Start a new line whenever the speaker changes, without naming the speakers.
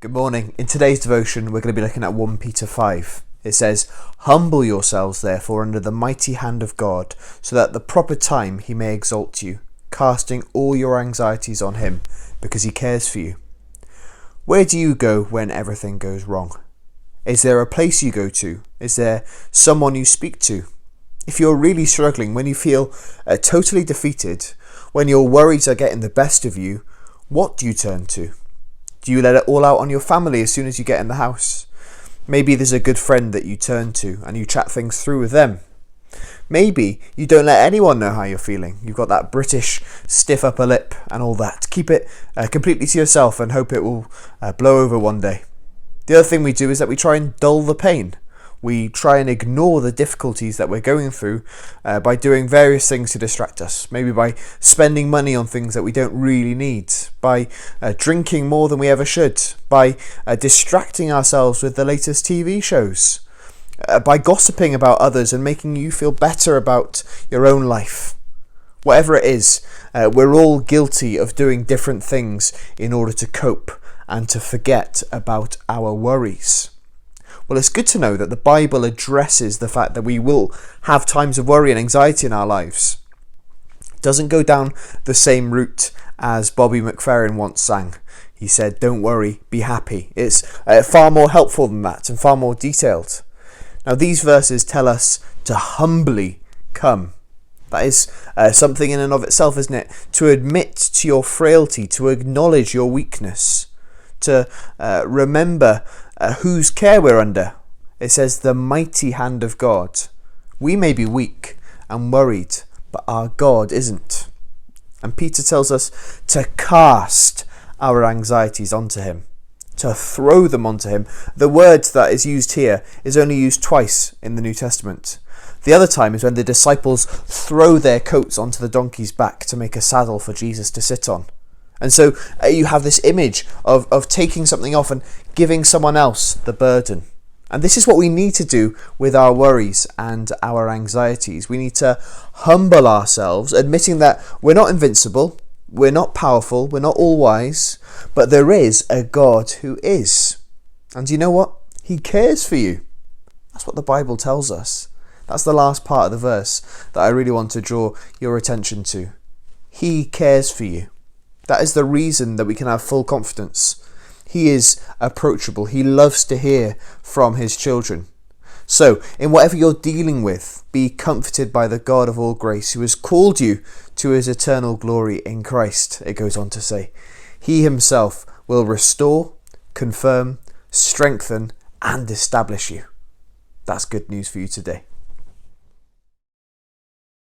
Good morning. In today's devotion, we're going to be looking at 1 Peter 5. It says, "Humble yourselves, therefore, under the mighty hand of God, so that at the proper time he may exalt you, casting all your anxieties on him, because he cares for you." Where do you go when everything goes wrong? Is there a place you go to? Is there someone you speak to? If you're really struggling, when you feel totally defeated, when your worries are getting the best of you, what do you turn to? Do you let it all out on your family as soon as you get in the house? Maybe there's a good friend that you turn to and you chat things through with them. Maybe you don't let anyone know how you're feeling. You've got that British stiff upper lip and all that. Keep it completely to yourself and hope it will blow over one day. The other thing we do is that we try and dull the pain. We try and ignore the difficulties that we're going through by doing various things to distract us. Maybe by spending money on things that we don't really need, by drinking more than we ever should, by distracting ourselves with the latest TV shows, by gossiping about others and making you feel better about your own life. Whatever it is, we're all guilty of doing different things in order to cope and to forget about our worries. Well, it's good to know that the Bible addresses the fact that we will have times of worry and anxiety in our lives. It doesn't go down the same route as Bobby McFerrin once sang. He said, "Don't worry, be happy." It's far more helpful than that and far more detailed. Now, these verses tell us to humbly come. That is something in and of itself, isn't it? To admit to your frailty, to acknowledge your weakness, to remember whose care we're under. It says the mighty hand of God. We may be weak and worried, but our God isn't. And Peter tells us to cast our anxieties onto him, to throw them onto him. The word that is used here is only used twice in the New Testament. The other time is when the disciples throw their coats onto the donkey's back to make a saddle for Jesus to sit on. And so you have this image of taking something off and giving someone else the burden. And this is what we need to do with our worries and our anxieties. We need to humble ourselves, admitting that we're not invincible, we're not powerful, we're not all wise, but there is a God who is. And you know what? He cares for you. That's what the Bible tells us. That's the last part of the verse that I really want to draw your attention to. He cares for you. That is the reason that we can have full confidence. He is approachable. He loves to hear from his children. So, in whatever you're dealing with, be comforted by the God of all grace who has called you to his eternal glory in Christ, it goes on to say. He himself will restore, confirm, strengthen, and establish you. That's good news for you today.